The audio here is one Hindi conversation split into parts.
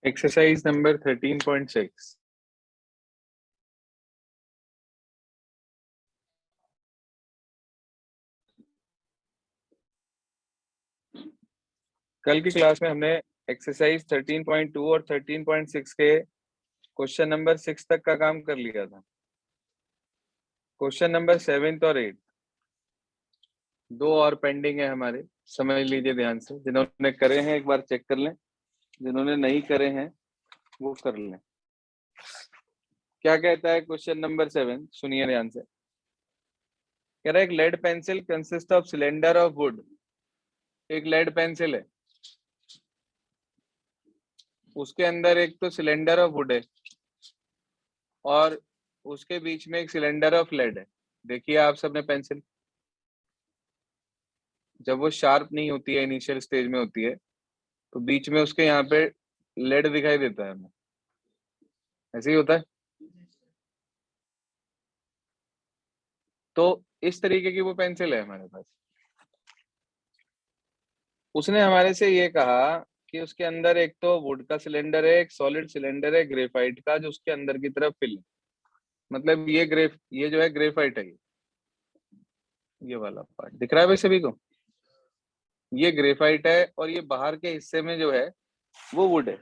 Exercise number 13.6। कल की क्लास में हमने एक्सरसाइज 13.2 और 13.6 के क्वेश्चन नंबर 6 तक का काम कर लिया था। क्वेश्चन नंबर 7 और 8 दो और पेंडिंग है हमारे। समझ लीजिए ध्यान से, जिन्होंने करे हैं एक बार चेक कर लें, जिन्होंने नहीं करे हैं वो कर लें। क्या कहता है क्वेश्चन नंबर 7? सुनिए ध्यान से। कह रहा है एक lead pencil consist of cylinder of wood. एक लेड पेंसिल है, उसके अंदर एक तो सिलेंडर ऑफ वुड है और उसके बीच में एक सिलेंडर ऑफ लेड है। देखिए आप सबने पेंसिल, जब वो शार्प नहीं होती है, इनिशियल स्टेज में होती है, तो बीच में उसके यहाँ पे लेड दिखाई देता है हमें, ऐसे ही होता है। तो इस तरीके की वो पेंसिल है हमारे पास। उसने हमारे से ये कहा कि उसके अंदर एक तो वुड का सिलेंडर है, एक सॉलिड सिलेंडर है ग्रेफाइट का, जो उसके अंदर की तरफ फिल है। मतलब ये जो है ग्रेफाइट है। ये वाला पार्ट दिख रहा है भाई सभी को? ये ग्रेफाइट है और ये बाहर के हिस्से में जो है वो वुड है।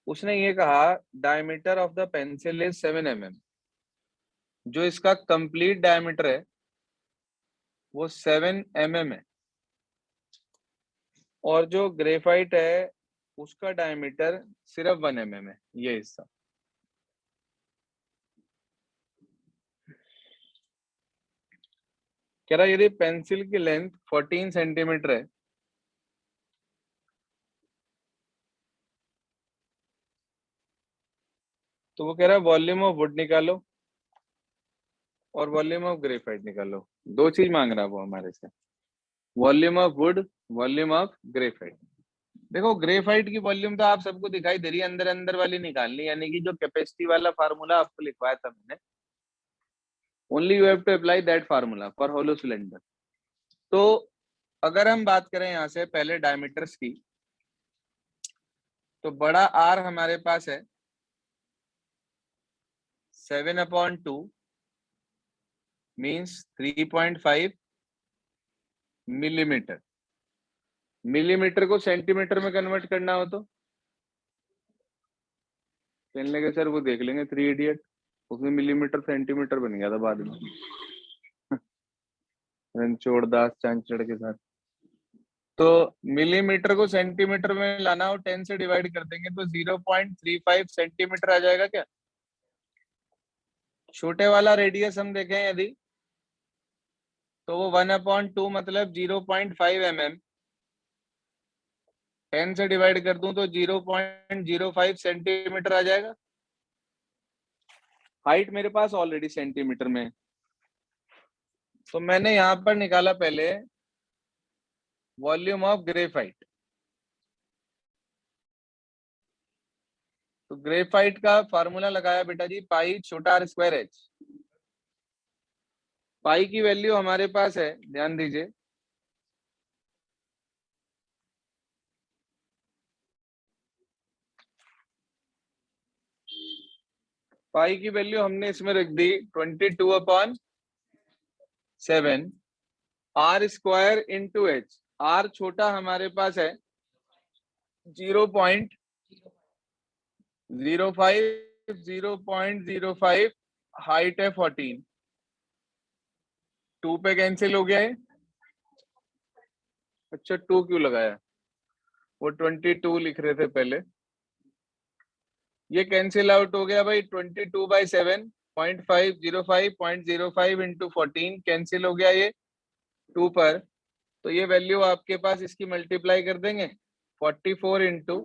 उसने ये कहा diameter of the pencil is 7 mm। जो इसका कंप्लीट डायमीटर है वो 7 mm है, और जो ग्रेफाइट है उसका डायमीटर सिर्फ 1 mm है, ये हिस्सा। कह रहा यदि पेंसिल की लेंथ 14 सेंटीमीटर है तो वो कह रहा है वॉल्यूम ऑफ वुड निकालो और वॉल्यूम ऑफ ग्रेफाइट निकालो। दो चीज मांग रहा है वो हमारे से, volume of would, volume of graphite. देखो ग्रेफाइट की वॉल्यूम तो आप सबको दिखाई दे रही है, अंदर अंदर वाली निकालनी, यानी कि जो कैपेसिटी वाला फार्मूला आपको लिखवाया था मैंने, only you have to apply that formula for hollow cylinder. तो अगर हम बात करें यहाँ से पहले डायमीटर्स की, तो बड़ा आर हमारे पास है 7/2 मीन्स 3.5 मिलीमीटर। मिलीमीटर को सेंटीमीटर में कन्वर्ट करना हो तो कहने लगे सर वो देख लेंगे 3 इडियट, उसमें मिलीमीटर सेंटीमीटर बन गया था बाद में रणछोड़ दास चांचड़ के साथ। तो मिलीमीटर को सेंटीमीटर में लाना हो, 10 से डिवाइड कर देंगे तो 0.35 सेंटीमीटर आ जाएगा क्या? छोटे वाला रेडियस हम देखें यदि, तो वो 1/2 मतलब 0.5 mm। 10 से डिवाइड कर दूं तो 0.05 सेंटीमीटर आ जाएगा। हाइट मेरे पास ऑलरेडी सेंटीमीटर में है, तो मैंने यहां पर निकाला पहले वॉल्यूम ऑफ ग्रेफाइट। तो ग्रेफाइट का फार्मूला लगाया बेटा जी, पाई छोटा r स्क्वायर h। पाई की वैल्यू हमारे पास है, ध्यान दीजिए, पाई की वैल्यू हमने इसमें रख दी 22/7 r square into h। r छोटा हमारे पास है 0.05, हाइट है 14। 2 पे कैंसिल हो गया है। अच्छा 2 क्यों लगाया? वो 22 लिख रहे थे पहले, ये कैंसिल आउट हो गया भाई। 22/7 0.505 इंटू 14 कैंसिल हो गया ये 2 पर। तो ये वैल्यू आपके पास इसकी मल्टीप्लाई कर देंगे 44 इंटू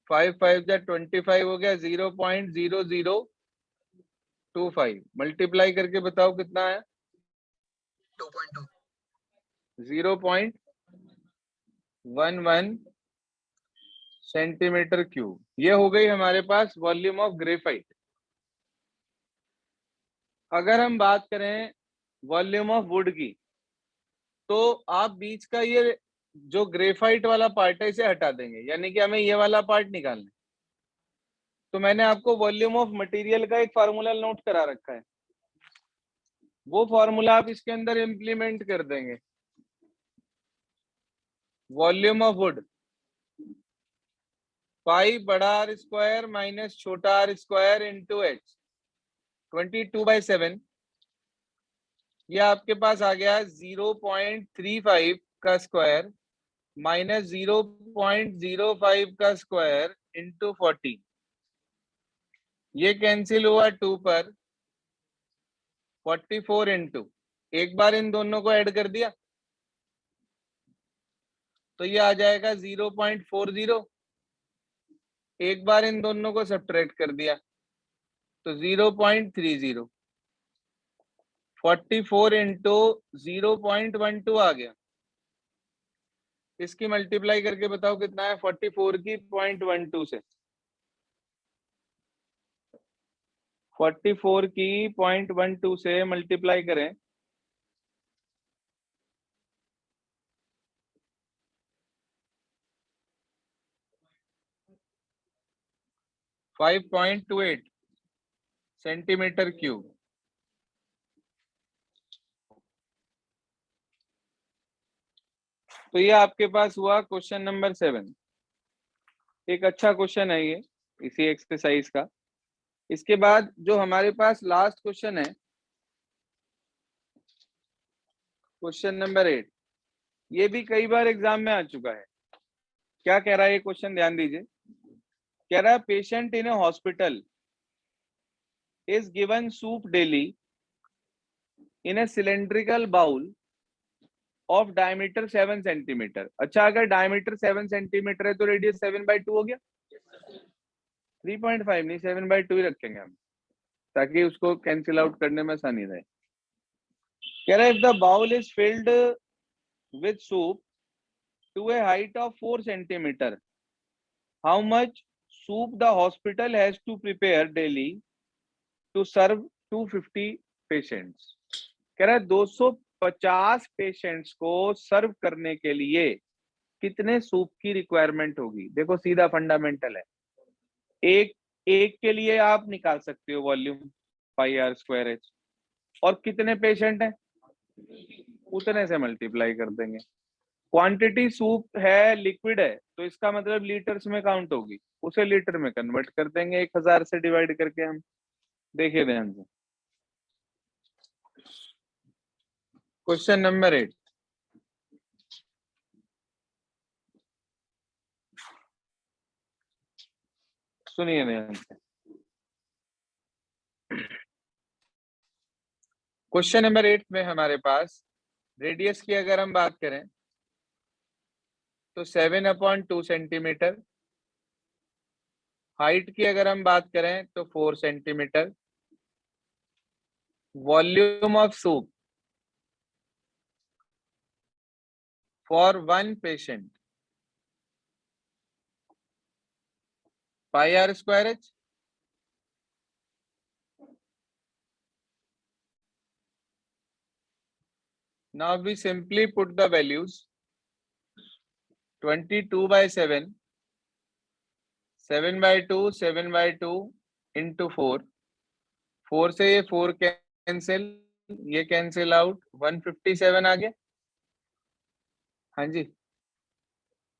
5 5 जा 25 हो गया 0.0025। मल्टीप्लाई करके बताओ कितना है? 2.2 0.11 सेंटीमीटर क्यूब। ये हो गई हमारे पास वॉल्यूम ऑफ ग्रेफाइट। अगर हम बात करें वॉल्यूम ऑफ वुड की, तो आप बीच का ये जो ग्रेफाइट वाला पार्ट है इसे हटा देंगे, यानी कि हमें ये वाला पार्ट निकालना है। तो मैंने आपको वॉल्यूम ऑफ मटेरियल का एक फार्मूला नोट करा रखा है, वो फार्मूला आप इसके अंदर इंप्लीमेंट कर देंगे। वॉल्यूम ऑफ वुड पाई बड़ा आर स्क्वायर माइनस छोटा आर स्क्वायर इंटू एच 22/7, ये आपके पास आ गया 0.35 का स्क्वायर माइनस 0.05 का स्क्वायर इंटू 14। ये कैंसिल हुआ 2 पर 44 इंटू, एक बार इन दोनों को ऐड कर दिया तो ये आ जाएगा 0.40, एक बार इन दोनों को सब्ट्रैक्ट कर दिया तो 0.30। 44 इंटू 0.12 आ गया। इसकी मल्टीप्लाई करके बताओ कितना है 44 की 0.12 से। 44 की 0.12 से मल्टीप्लाई करें 5.28 सेंटीमीटर क्यूब। तो ये आपके पास हुआ क्वेश्चन नंबर 7। एक अच्छा क्वेश्चन है ये इसी एक्सरसाइज का। इसके बाद जो हमारे पास लास्ट क्वेश्चन है, क्वेश्चन नंबर 8, ये भी कई बार एग्जाम में आ चुका है। क्या कह रहा है ये क्वेश्चन, ध्यान दीजिए। कह रहा है patient in a hospital is given soup daily in a cylindrical bowl of diameter 7 centimetre. अच्छा, अगर डायमीटर 7 सेंटीमीटर है तो रेडियस 7/2 हो गया। 3.5 नहीं, 7/2 ही रखेंगे हम, ताकि उसको कैंसिल आउट करने में आसानी रहे। कह रहा है if the bowl is filled with soup to a height of 4 centimetre, how much soup the hospital has to prepare daily to serve 250 patients. कह रहा है 250 पेशेंट्स को सर्व करने के लिए कितने सूप की रिक्वायरमेंट होगी। देखो सीधा फंडामेंटल है, एक एक के लिए आप निकाल सकते हो volume pi r square h, और कितने पेशेंट हैं उतने से मल्टीप्लाई कर देंगे। क्वांटिटी सूप है, लिक्विड है, तो इसका मतलब लीटर्स में काउंट होगी, उसे लीटर में कन्वर्ट कर देंगे 1000 से डिवाइड करके हम। देखिए ध्यान से क्वेश्चन नंबर 8। सुनिए ध्यान से। क्वेश्चन नंबर 8 में हमारे पास रेडियस की अगर हम बात करें तो 7/2 सेंटीमीटर, हाइट की अगर हम बात करें तो 4 centimetre, volume of soup for 1 patient pi r square h. Now we simply put the values 22/7, 7/2, 7/2 into 4, 4 से ये 4 कैंसिल, ये कैंसिल आउट, 157 आ गया। हाँ जी,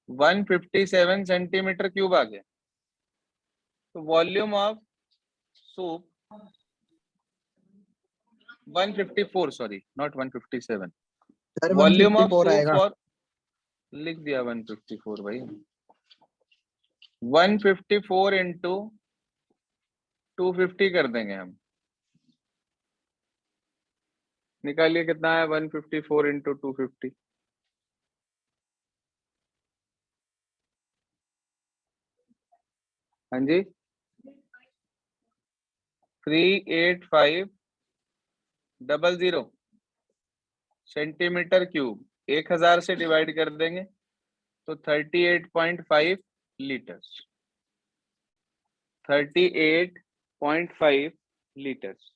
157 सेंटीमीटर क्यूब आ गया। तो volume of soup 154, sorry not 157, sir volume of 154 soup आएगा। फॉर, लिख दिया 154 भाई, 154 इंटू 250 कर देंगे हम। निकालिए कितना है 154 इंटू 250। हाँ जी, 38500 सेंटीमीटर क्यूब, 1000 से डिवाइड कर देंगे तो 38.5 लीटर्स। 38.5 लीटर्स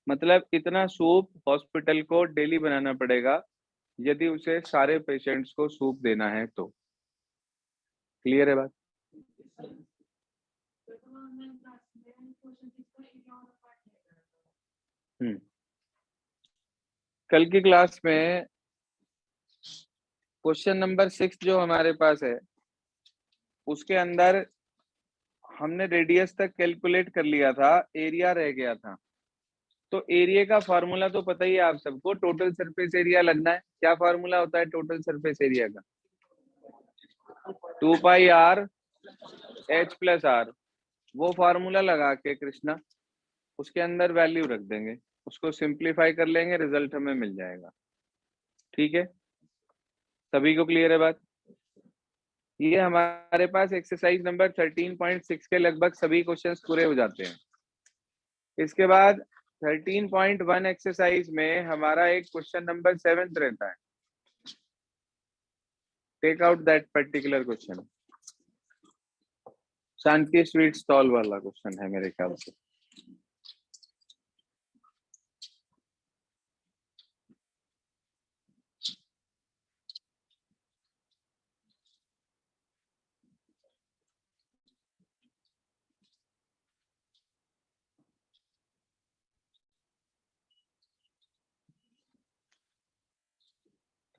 मतलब इतना सूप हॉस्पिटल को डेली बनाना पड़ेगा यदि उसे सारे पेशेंट्स को सूप देना है तो। क्लियर है बात? कल की क्लास में क्वेश्चन नंबर 6 जो हमारे पास है उसके अंदर हमने रेडियस तक कैलकुलेट कर लिया था, एरिया रह गया था। तो एरिया का फॉर्मूला तो पता ही है आप सबको, टोटल सरफेस एरिया लगना है। क्या फॉर्मूला होता है टोटल सरफेस एरिया का? 2 पाई आर एच प्लस आर। वो फॉर्मूला लगा के कृष्णा उसके अंदर वैल्यू रख देंगे, उसको सिंप्लीफाई कर लेंगे, रिजल्ट हमें मिल जाएगा। ठीक है, सभी को क्लियर है बात? ये हमारे पास एक्सरसाइज नंबर 13.6 के लगभग सभी क्वेश्चंस पूरे हो जाते हैं। इसके बाद 13.1 एक्सरसाइज में हमारा एक क्वेश्चन नंबर 7 रहता है। Take out that particular question. Shanti sweet stall वाला क्वेश्चन है मेरे ख्याल से।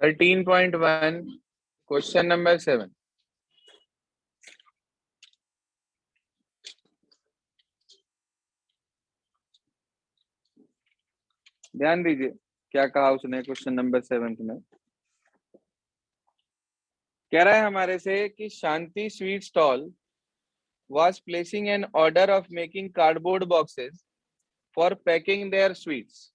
(13.1) क्वेश्चन नंबर 7। ध्यान दीजिए क्या कहा उसने क्वेश्चन नंबर 7 में। कह रहा है हमारे से कि Shanti sweet stall was placing an order of making cardboard boxes for packing their sweets।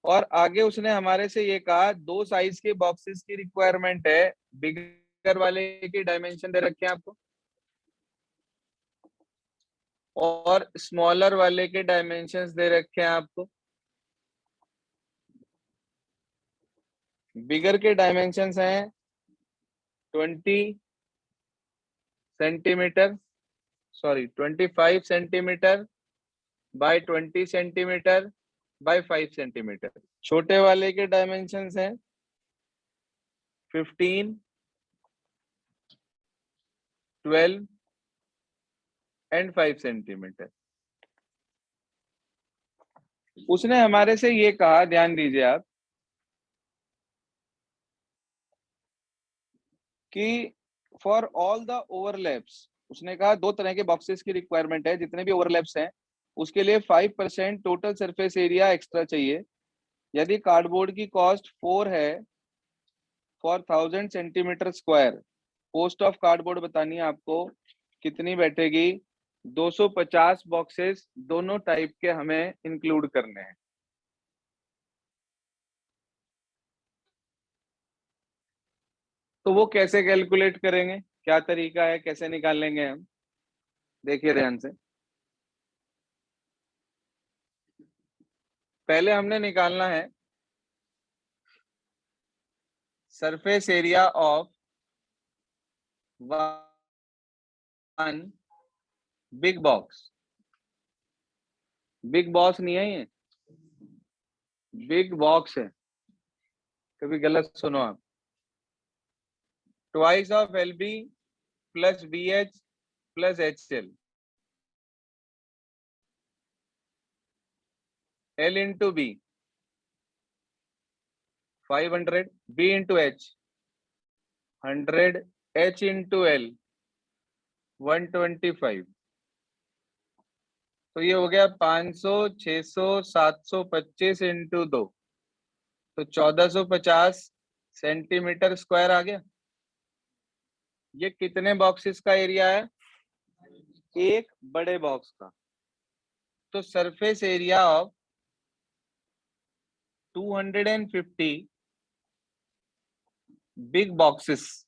और आगे उसने हमारे से ये कहा 2 साइज के बॉक्सेस की रिक्वायरमेंट है। बिगर वाले की डायमेंशन दे रखे हैं आपको और स्मॉलर वाले के डायमेंशंस दे रखे हैं आपको। बिगर के डायमेंशंस हैं 20 centimetre, sorry 25 centimetre bye 20 centimetre bye 5 centimetre. छोटे वाले के डायमेंशंस हैं 15, 12 एंड 5 सेंटीमीटर। उसने हमारे से ये कहा, ध्यान दीजिए आप, कि फॉर ऑल द ओवरलैप्स, उसने कहा 2 तरह के बॉक्सेस की रिक्वायरमेंट है, जितने भी ओवरलैप्स हैं उसके लिए 5% टोटल सरफेस एरिया एक्स्ट्रा चाहिए। यदि कार्डबोर्ड की कॉस्ट 4 है for 1000 centimetre square, cost of cardboard बतानी है आपको कितनी बैठेगी। 250 बॉक्सेस दोनों टाइप के हमें इंक्लूड करने हैं। तो वो कैसे कैलकुलेट करेंगे, क्या तरीका है, कैसे निकालेंगे हम, देखिए ध्यान से। पहले हमने निकालना है surface area of one big box. Big boss नहीं है ये, बिग बॉक्स है, कभी गलत सुनो आप। Twice of l b plus b h plus h l, l into b 500, b into h 100, h into l 125। तो ये हो गया 500, 600, 725 इंटू 2, तो 1450 सेंटीमीटर स्क्वायर आ गया। ये कितने बॉक्सेस का एरिया है? एक बड़े बॉक्स का। तो surface area of 250 big boxes,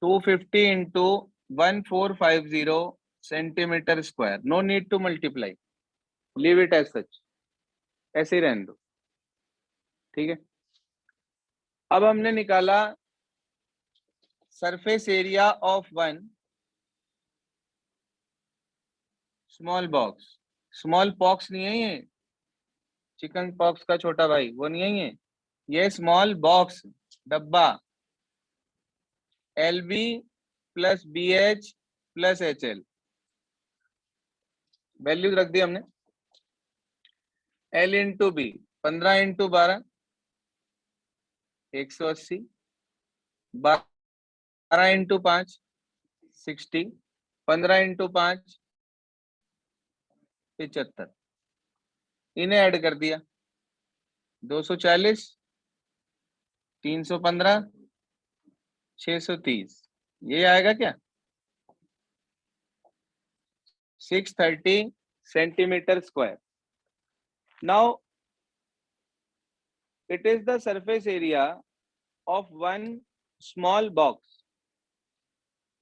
250 into 1450 centimetre square. No need to multiply, leave it as such, ऐसे ही रहने दो। ठीक है, अब हमने निकाला surface area of one small box. Small box नहीं है ये, चिकन पॉक्स का छोटा भाई वो नहीं है ये स्मॉल बॉक्स डब्बा LB plus BH plus HL values रख दी हमने। L into b 15 into 12 180 12 into 5 60 15 into 5 75 इन्हें ऐड कर दिया 240 315 630 ये आएगा क्या 630 centimetre square. Now it is the surface area of one small box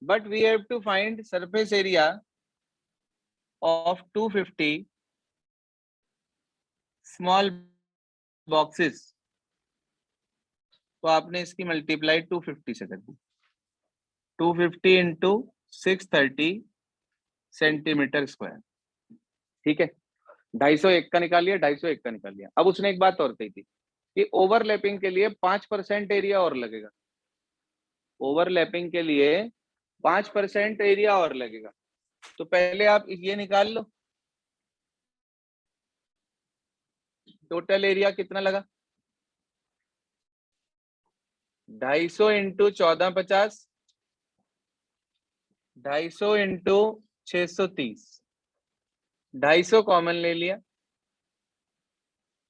but we have to find surface area of 250 small boxes तो आपने इसकी मल्टीप्लाई 250 से कर दी 250 इंटू 630 सेंटीमीटर स्क्वायर। ठीक है 250 का निकाल लिया 250 का निकाल लिया। अब उसने एक बात और कही थी कि ओवरलैपिंग के लिए 5% एरिया और लगेगा। ओवरलैपिंग के लिए 5% एरिया और लगेगा। तो पहले आप ये निकाल लो टोटल एरिया कितना लगा 250 इंटू 1450 250 इंटू 630 250 कॉमन ले लिया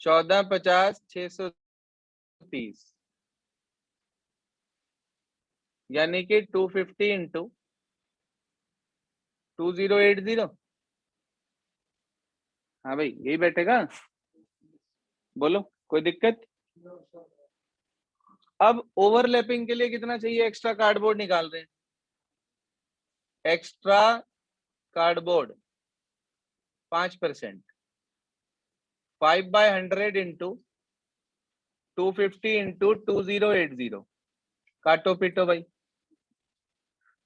1450 630 यानी कि 250 इंटू 2080। हाँ भाई यही बैठेगा बोलो कोई दिक्कत। अब ओवरलैपिंग के लिए कितना चाहिए एक्स्ट्रा कार्डबोर्ड निकाल रहे हैं। एक्स्ट्रा कार्डबोर्ड 5% 5/100 इंटू 250 इंटू 2080 काटो पीटो भाई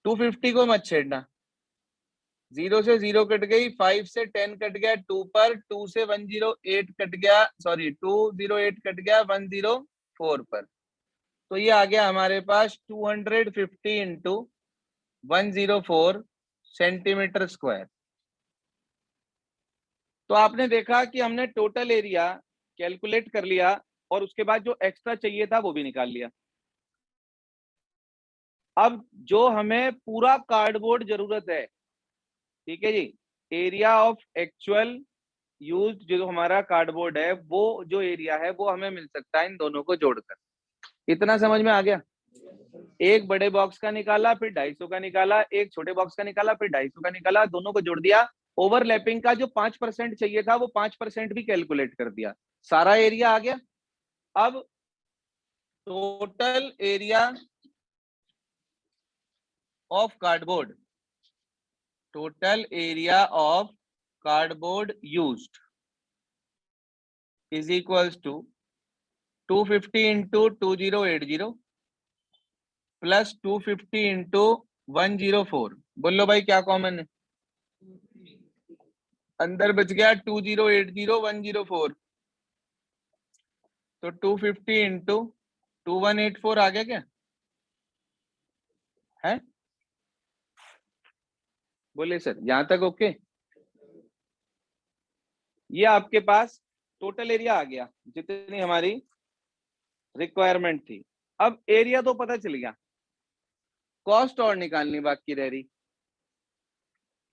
250 को मत छेड़ना 0 से 0 कट गई 5 से 10 कट गया 2 पर 2 से 108 कट गया सॉरी 208 कट गया 104 पर तो ये आ गया हमारे पास 250 इंटू 104 सेंटीमीटर स्क्वायर। तो आपने देखा कि हमने टोटल एरिया कैलकुलेट कर लिया और उसके बाद जो एक्स्ट्रा चाहिए था वो भी निकाल लिया। अब जो हमें पूरा कार्डबोर्ड जरूरत है ठीक है जी एरिया ऑफ एक्चुअल यूज जो हमारा कार्डबोर्ड है वो जो एरिया है वो हमें मिल सकता है इन दोनों को जोड़कर। इतना समझ में आ गया। एक बड़े बॉक्स का निकाला फिर 250 का निकाला एक छोटे बॉक्स का निकाला फिर 250 का निकाला दोनों को जोड़ दिया। ओवरलैपिंग का जो 5% चाहिए था वो 5% भी कैलकुलेट कर दिया सारा एरिया आ गया। अब total area of cardboard total area of cardboard used is equals to 250 into 2080 plus 250 into 104। बोलो भाई क्या कॉमन है अंदर बच गया 2080 104 तो 250 into 2184 आ गया क्या है बोले सर यहां तक ओके। ये आपके पास टोटल एरिया आ गया जितनी हमारी रिक्वायरमेंट थी। अब एरिया तो पता चल गया कॉस्ट और निकालनी बाकी रह रही।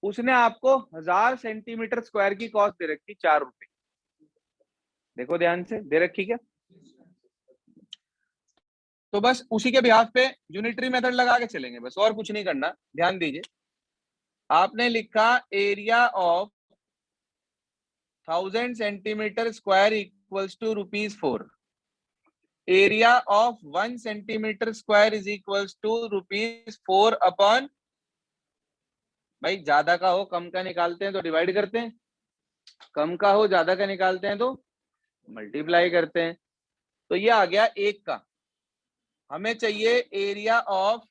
उसने आपको 1000 सेंटीमीटर स्क्वायर की कॉस्ट दे रखी 4 रुपए। देखो ध्यान से दे रखी क्या तो बस उसी के बिहाफ पे यूनिटरी मेथड लगा के चलेंगे बस और कुछ नहीं करना। ध्यान दीजिए आपने लिखा area of 1000 centimetre square equals to ₹4। Area of 1 centimetre square is equals to ₹4 upon भाई ज्यादा का हो कम का निकालते हैं तो डिवाइड करते हैं कम का हो ज्यादा का निकालते हैं तो मल्टीप्लाई करते हैं। तो ये आ गया 1 का। हमें चाहिए area of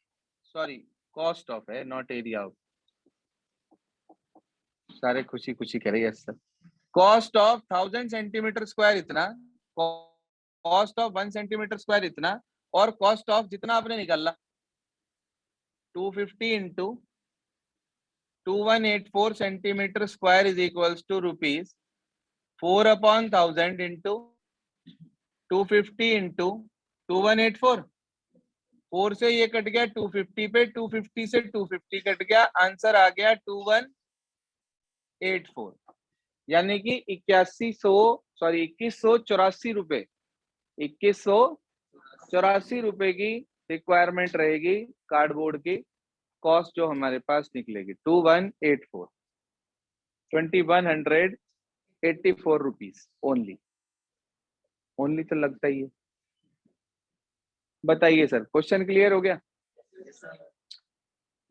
sorry cost of है नॉट एरिया ऑफ। सारे खुशी खुशी करे sir cost of 1000 centimetre square इतना, कॉस्ट ऑफ 1 सेंटीमीटर स्क्वायर इतना, और कॉस्ट ऑफ जितना आपने निकाला 250 into 2184 centimetre square is equals to rupees 4/1000 into 250 into 2184। 4 से ये कट गया 250 पे, 250 से 250 कट गया, आंसर आ गया 2184, यानी कि 2184 रुपए, 2184 रुपए की रिक्वायरमेंट रहेगी कार्डबोर्ड की कॉस्ट जो हमारे पास निकलेगी 2184, 2184 रुपीज ओनली तो लगता ही है। बताइए सर, क्वेश्चन क्लियर हो गया?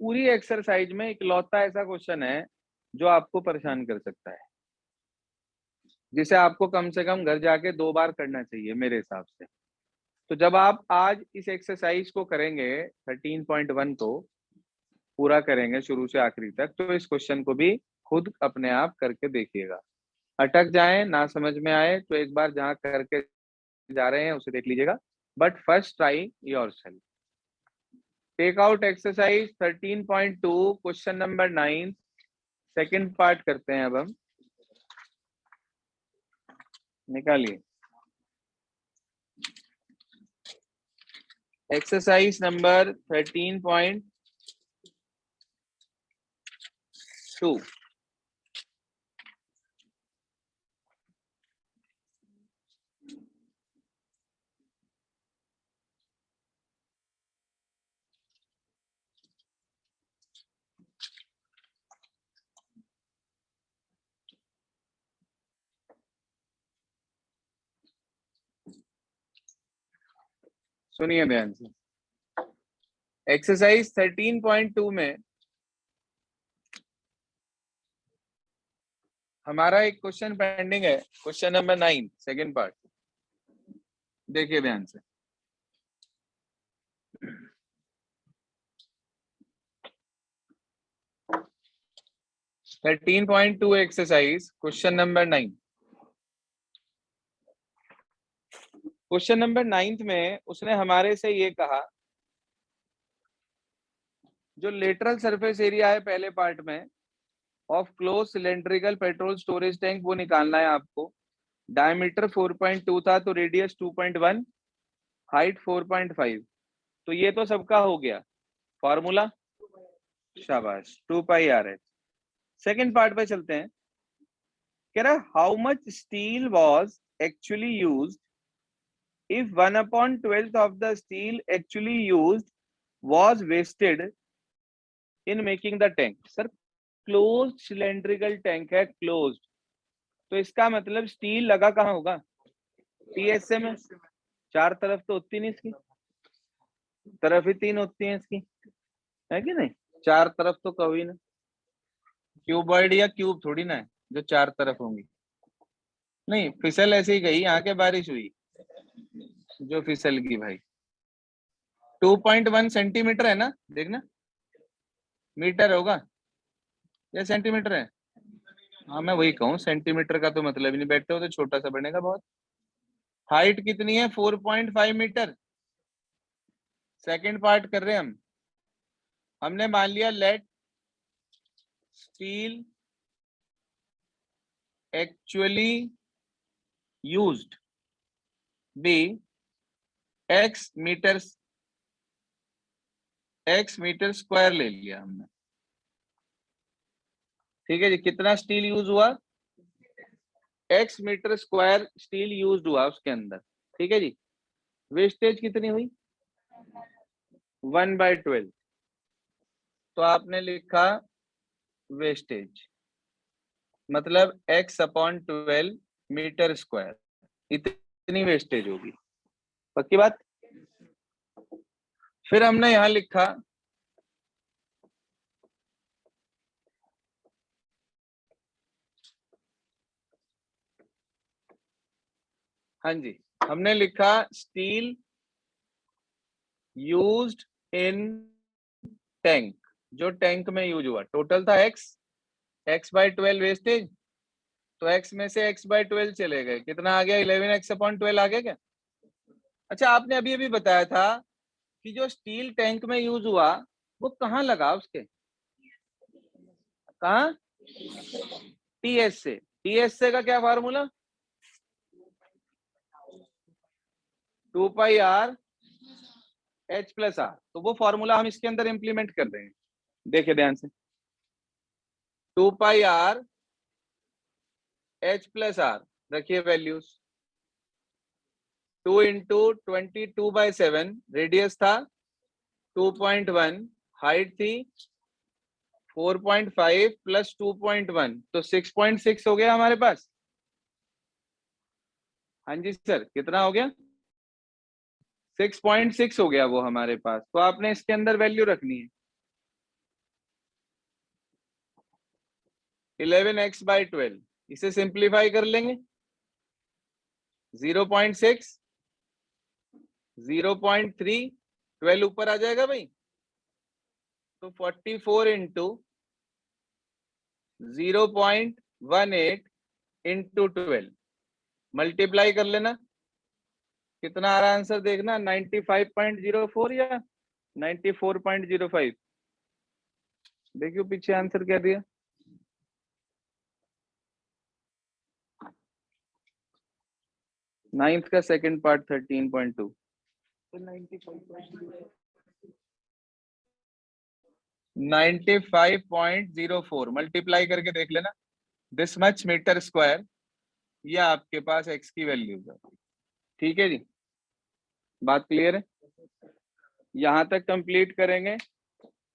पूरी एक्सरसाइज में इकलौता ऐसा क्वेश्चन है जो आपको परेशान कर सकता है, जिसे आपको कम से कम घर जाके 2 बार करना चाहिए मेरे हिसाब से। तो जब आप आज इस एक्सरसाइज को करेंगे 13.1 को पूरा करेंगे शुरू से आखिरी तक, तो इस क्वेश्चन को भी खुद अपने आप करके देखिएगा। अटक जाए, ना समझ में आए तो एक बार जहां करके जा रहे हैं उसे देख लीजिएगा, but first try yourself. Take out exercise 13.2 question number 9 second part करते हैं। अब हम निकालिए एक्सरसाइज नंबर 13.2। सुनिए ध्यान से, एक्सरसाइज 13.2 में हमारा एक क्वेश्चन पेंडिंग है, क्वेश्चन नंबर 9 सेकंड पार्ट। देखिए ध्यान से, thirteen point two exercise question number 9। Question number 9 में उसने हमारे से ये कहा, जो लेटरल सरफेस एरिया है पहले पार्ट में of close cylindrical petrol storage tank वो निकालना है आपको। डायमीटर 4.2 था तो रेडियस 2.1, हाइट 4.5, तो ये तो सबका हो गया फॉर्मूला, शाबाश 2 पाई आर एच। सेकेंड पार्ट पे चलते हैं, कह रहा how much steel was actually used if 1/12 of the steel actually used was wasted in making the tank। Sir closed cylindrical tank है, क्लोज्ड, तो इसका मतलब स्टील लगा कहाँ होगा? टीएसए में। चार तरफ तो होती नहीं, इसकी तरफ ही 3 होती हैं इसकी, है कि नहीं? चार तरफ तो कभी ना, क्यूबॉइड या क्यूब थोड़ी ना है जो चार तरफ होंगी। नहीं, फिसल ऐसे ही गई, यहाँ के बारिश हुई जो फिसल की भाई। 2.1 सेंटीमीटर है ना, देखना मीटर होगा या सेंटीमीटर है? हाँ मैं वही कहूँ, सेंटीमीटर का तो मतलब ही नहीं, बैठे हो तो छोटा सा बनेगा बहुत। हाइट कितनी है? 4.5 मीटर। सेकंड पार्ट कर रहे हैं हम। हमने मान लिया let steel actually used be x metre square ले लिया हमने, ठीक है जी। कितना स्टील यूज हुआ? x metre square steel use हुआ उसके अंदर, ठीक है जी। वेस्टेज कितनी हुई? 1/12, तो आपने लिखा वेस्टेज मतलब x/12 मीटर स्क्वायर, इतनी वेस्टेज होगी, पक्की बात। फिर हमने यहां लिखा हाँ जी, हमने लिखा स्टील यूज्ड इन टैंक, जो टैंक में यूज हुआ टोटल था x/12 वेस्टेज, तो x में से x बाय 12 चले गए, कितना आ गया 11x/12 आ गया क्या? अच्छा आपने अभी अभी बताया था कि जो स्टील टैंक में यूज हुआ वो कहाँ लगा, उसके कहाँ? टीएस से। टीएस से का क्या फार्मूला? 2πr h+r। तो वो फॉर्मूला हम इसके अंदर इंप्लीमेंट कर देंगे, देखिए ध्यान से। 2πr h+r रखिए वैल्यूज। 2 इंटू 22/7 रेडियस था 2.1, हाइट थी 4.5 प्लस 2.1 तो 6.6 हो गया हमारे पास। हाँ जी सर, कितना हो गया? 6.6 हो गया वो हमारे पास। तो आपने इसके अंदर वैल्यू रखनी है 11x/12। इसे सिंप्लीफाई कर लेंगे, 0.6 0.3 12 ऊपर आ जाएगा भाई, तो 44 इंटू 0.18 इंटू 12 मल्टीप्लाई कर लेना, कितना आ रहा है आंसर देखना, 95.04 या 94.05। देखियो पीछे आंसर क्या दिया। नाइन्थ का सेकंड पार्ट 13.2। 95.04 मल्टीप्लाई करके देख लेना, दिस मच मीटर स्क्वायर, ये आपके पास x की वैल्यू है। ठीक है जी, बात क्लियर है? यहां तक कंप्लीट करेंगे,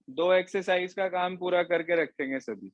2 एक्सरसाइज का काम पूरा करके रखेंगे सभी।